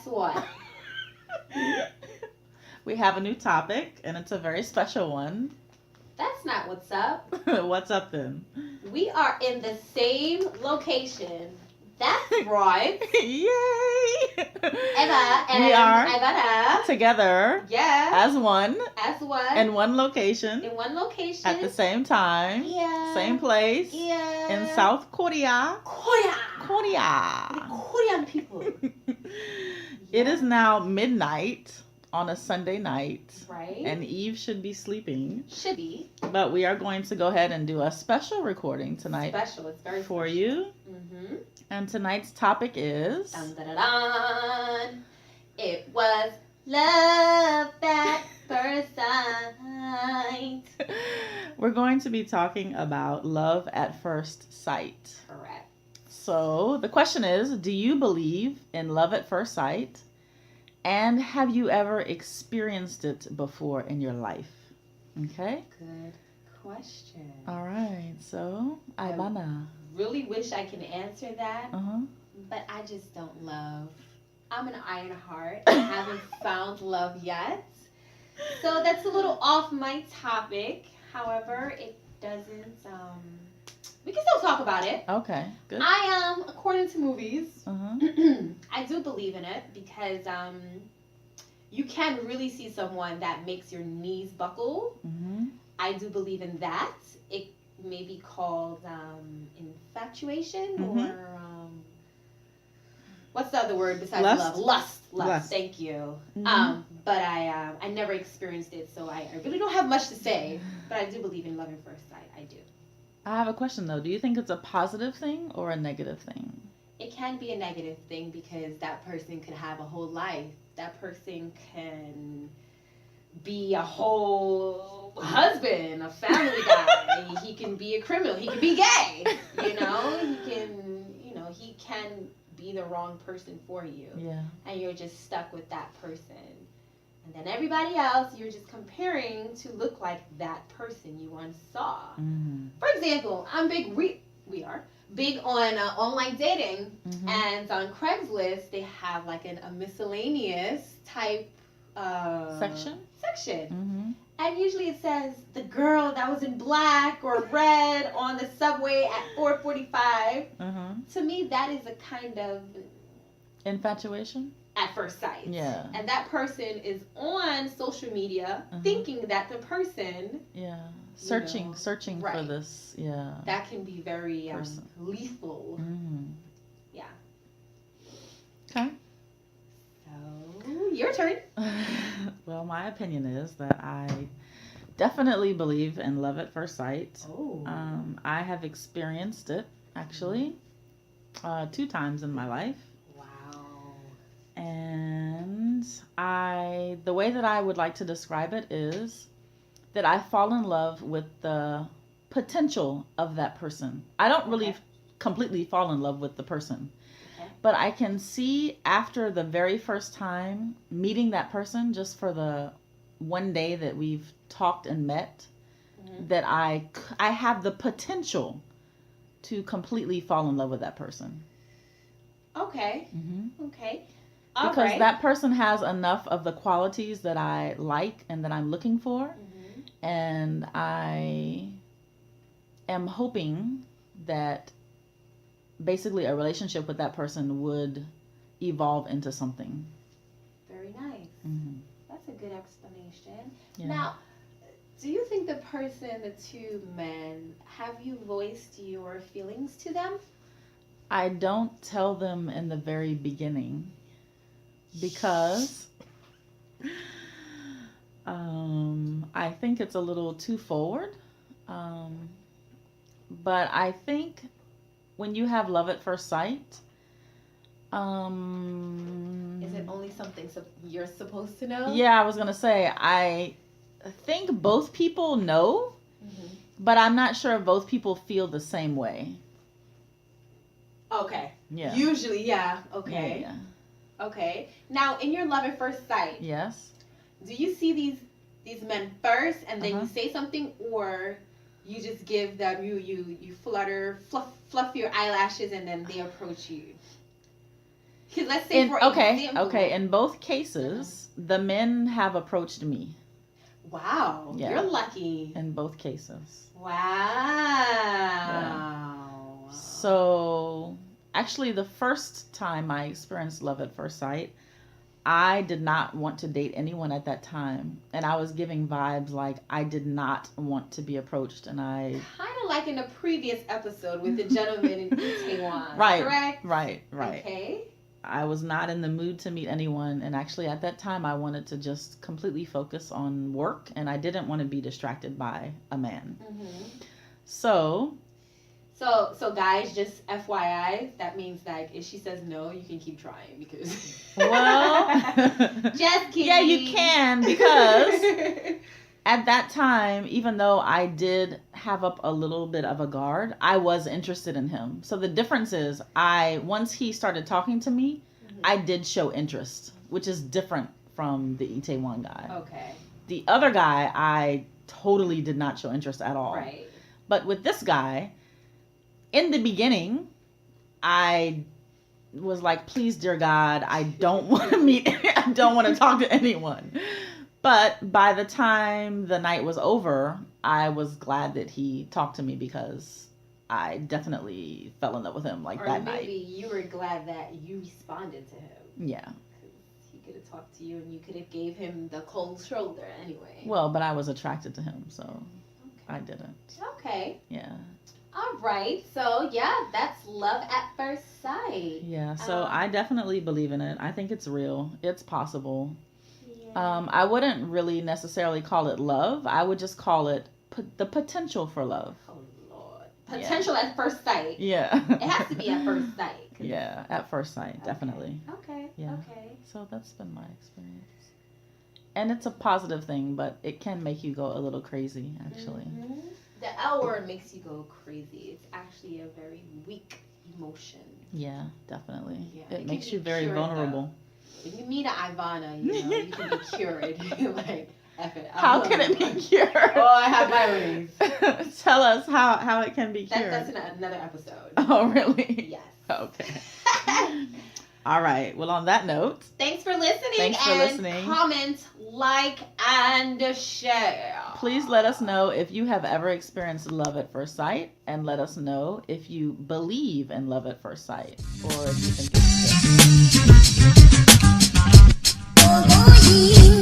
what? We have a new topic, and it's a very special one. That's not what's up. What's up then? We are in the same location. That's right. Yay! Eva and we are Ivana. together Yeah. as one in one location In one location. at the same time. Yeah. Same place. Yeah. In South Korea. Korea. Korea. The Korean people. It is now midnight on a Sunday night. Right. And Eve should be sleeping. Should be. But we are going to go ahead and do a special recording tonight. Special. It's very for special. you. Mm-hmm. And tonight's topic is... Dun, dun, dun, dun. It was love at first sight. We're going to be talking about love at first sight. Correct. So the question is, do you believe in love at first sight? And have you ever experienced it before in your life? Okay? Good question. All right. So, Ivana. Really wish I can answer that, Uh-huh. but I just don't love. I'm an iron heart. I haven't found love yet. So that's a little off my topic. However, it doesn't, we can still talk about it. Okay, good. I am, according to movies, Uh-huh. I do believe in it because you can really see someone that makes your knees buckle. Mm-hmm. I do believe in that. It may be called infatuation or what's the other word besides Lust? love? Lust. Thank you. Mm-hmm. But I never experienced it, so I really don't have much to say. But I do believe in love at first sight. I do. I have a question though. Do you think it's a positive thing or a negative thing? It can be a negative thing because that person could have a whole life. That person can be a whole husband, a family guy. He can be a criminal. He can be gay. He can be the wrong person for you. Yeah. And you're just stuck with that person. And then everybody else, you're just comparing to look like that person you once saw. Mm-hmm. For example, I'm big. We are big on online dating, Mm-hmm. and on Craigslist they have like a miscellaneous type Section. Mm-hmm. And usually it says the girl that was in black or red on the subway at 4:45. Uh-huh. To me, that is a kind of Infatuation? at first sight. Yeah. And that person is on social media thinking that the person Yeah. Searching for right. this. Yeah. that can be very Person. lethal. Mm-hmm. Yeah. Okay. So your turn. Well, my opinion is that I definitely believe in love at first sight. Oh. I have experienced it actually 2 times in my life. Wow. And the way that I would like to describe it is that I fall in love with the potential of that person. I don't really completely fall in love with the person. Okay. But I can see after the very first time meeting that person, just for the one day that we've talked and met, that I have the potential to completely fall in love with that person. Okay. Mm-hmm. Okay. Because that person has enough of the qualities that I like and that I'm looking for. Mm-hmm. And I am hoping that basically a relationship with that person would evolve into something. Very nice. Mm-hmm. That's a good explanation. Yeah. Now, do you think the two men, have you voiced your feelings to them? I don't tell them in the very beginning because I think it's a little too forward. But I think when you have love at first sight, is it only something you're supposed to know? Yeah, I was going to say, I think both people know, but I'm not sure if both people feel the same way. Okay. Yeah. Usually, yeah. Okay. Yeah. Okay. Now, in your love at first sight, Yes. do you see these men first and then you say something, or you just give them you fluff your eyelashes and then they approach you? Because let's say for example. Okay. In both cases, the men have approached me. Wow. Yeah. You're lucky. In both cases. Wow. Yeah. So, actually, the first time I experienced love at first sight, I did not want to date anyone at that time. And I was giving vibes like I did not want to be approached. And I... Kind of like in the previous episode with the gentleman in Taiwan. Right. Correct? Right. Okay. I was not in the mood to meet anyone. And actually, at that time, I wanted to just completely focus on work. And I didn't want to be distracted by a man. Mm-hmm. So guys, just FYI, that means that if she says no, you can keep trying because. Well, just kidding. Yeah, you can, because at that time, even though I did have up a little bit of a guard, I was interested in him. So the difference is, once he started talking to me, I did show interest, which is different from the Itaewon guy. Okay. The other guy, I totally did not show interest at all. Right. But with this guy, in the beginning, I was like, please, dear God, I don't want to meet, I don't want to talk to anyone. But by the time the night was over, I was glad that he talked to me because I definitely fell in love with him that night. Or maybe you were glad that you responded to him. Yeah. He could have talked to you and you could have gave him the cold shoulder anyway. Well, but I was attracted to him, so I didn't. Okay. Yeah. All right. So, yeah, that's love at first sight. Yeah. So I definitely believe in it. I think it's real. It's possible. Yeah. I wouldn't really necessarily call it love. I would just call it the potential for love. Oh, Lord. Potential at first sight. Yeah. It has to be at first sight. Yeah, at first sight, definitely. Okay. Yeah. Okay. So that's been my experience. And it's a positive thing, but it can make you go a little crazy, actually. Mm-hmm. The L word makes you go crazy. It's actually a very weak emotion. Yeah, definitely. Yeah, it makes you very vulnerable. If you meet an Ivana, you can be cured. Like, F it. How can it be cured? Oh, I have my ways. Tell us how it can be cured. That's another episode. Oh, really? Yes. Okay. All right. Well, on that note. Thanks for listening. Comment, like, and share. Please let us know if you have ever experienced love at first sight, and let us know if you believe in love at first sight, or if you think it's just...